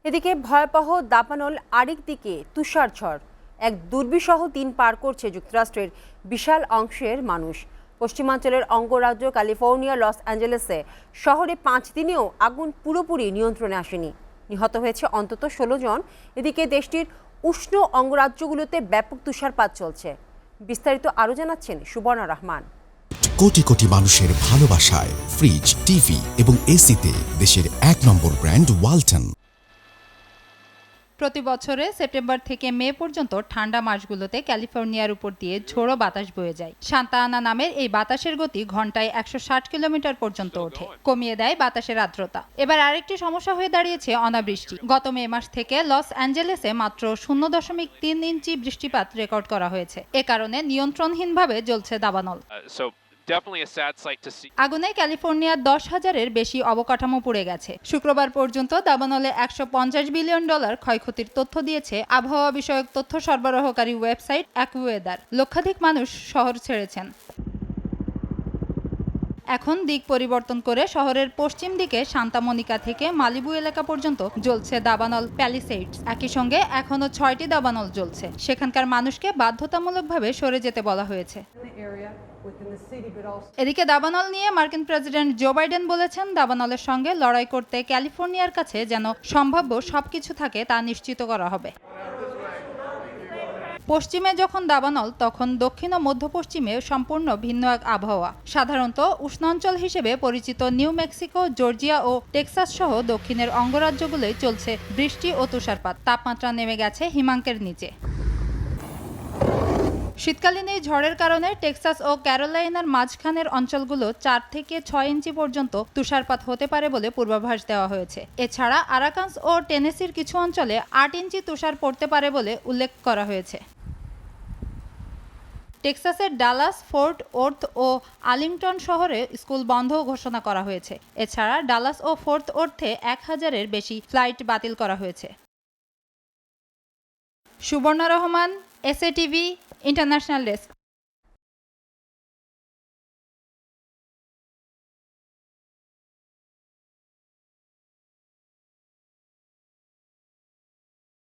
এদিকে ভয়াবহ দাবানল, আরেক দিকে তুষারঝড়। এক দুর্বিষহ দিন পার করছে যুক্তরাষ্ট্রের বিশাল অংশের মানুষ। পশ্চিমাঞ্চলের অঙ্গরাজ্য ক্যালিফোর্নিয়া লস অ্যাঞ্জেলেসে শহরে 5 দিনেও আগুন পুরোপুরি নিয়ন্ত্রণে আসেনি। নিহত হয়েছে অন্তত 16 জন। এদিকে দেশটির উষ্ণ অঙ্গরাজ্যগুলোতে ব্যাপক তুষারপাত চলছে। বিস্তারিত আরও জানাচ্ছেন সুবর্ণা রহমান। কোটি কোটি মানুষের ভালোবাসায় ফ্রিজ, টিভি এবং এসিতে দেশের 1 নম্বর ব্র্যান্ড ওয়ালটন। প্রতি বছরে সেপ্টেম্বর থেকে মে পর্যন্ত ঠান্ডা মাসগুলোতে ক্যালিফোর্নিয়ার উপর দিয়ে ঝোড়ো বাতাস বয়ে যায়। সান্তা আনা নামের এই বাতাসের গতি ঘন্টায় 160 কিলোমিটার পর্যন্ত ওঠে, কমিয়ে দেয় বাতাসের আর্দ্রতা। এবার আরেকটি সমস্যা হয়ে দাঁড়িয়েছে অনাবৃষ্টি। গত মে মাস থেকে লস অ্যাঞ্জেলেসে মাত্র 0.3 ইঞ্চি বৃষ্টিপাত রেকর্ড করা হয়েছে। এ কারণে নিয়ন্ত্রণহীনভাবে জ্বলছে দাবানল। আগুনে ক্যালিফোর্নিয়ার 10,000-এর বেশি অবকাঠামো পুড়ে গেছে। শুক্রবার পর্যন্ত দাবানলে $150 বিলিয়ন ক্ষয়ক্ষতির তথ্য দিয়েছে আবহাওয়া বিষয়ক তথ্য সরবরাহকারী ওয়েবসাইট অ্যাকুওয়েদার। লক্ষাধিক মানুষ শহর ছেড়েছেন। এখন দিক পরিবর্তন করে শহরের পশ্চিম দিকে সান্তা মনিকা থেকে মালিবু এলাকা পর্যন্ত জ্বলছে দাবানল প্যালিসেডস। একই সঙ্গে এখনো 6টি দাবানল জ্বলছে। সেখানকার মানুষকে বাধ্যতামূলকভাবে সরে যেতে বলা হয়েছে। এদিকে দাবানল নিয়ে মার্কিন প্রেসিডেন্ট জো বাইডেন বলেছেন, দাবানলের সঙ্গে লড়াই করতে ক্যালিফোর্নিয়ার কাছে যেন সম্ভাব্য সবকিছু থাকে তা নিশ্চিত করা হবে। পশ্চিমে যখন দাবানল, তখন দক্ষিণ ও মধ্য পশ্চিমে সম্পূর্ণ ভিন্ন এক আবহাওয়া। সাধারণত উষ্ণাঞ্চল হিসেবে পরিচিত নিউ মেক্সিকো, জর্জিয়া ও টেক্সাস সহ দক্ষিণের অঙ্গরাজ্যগুলোয় চলছে বৃষ্টি ও তুষারপাত। তাপমাত্রা নেমে গেছে হিমাঙ্কের নিচে। শীতকালীন এই ঝড়ের কারণে টেক্সাস ও ক্যারোলাইনার মাঝখানের অঞ্চলগুলো 4 থেকে 6 ইঞ্চি পর্যন্ত তুষারপাত হতে পারে বলে পূর্বাভাস দেওয়া হয়েছে। এছাড়া আরাকানস ও টেনেসির কিছু অঞ্চলে 8 ইঞ্চি তুষার পড়তে পারে বলে উল্লেখ করা হয়েছে। টেক্সাসের ডালাস, ফোর্ট ওর্থ ও আর্লিংটন শহরে স্কুল বন্ধ ঘোষণা করা হয়েছে। এছাড়া ডালাস ও ফোর্ট ওর্থে 1000-এর বেশি ফ্লাইট বাতিল করা হয়েছে। Subarna Rahman, SA TV, international desk.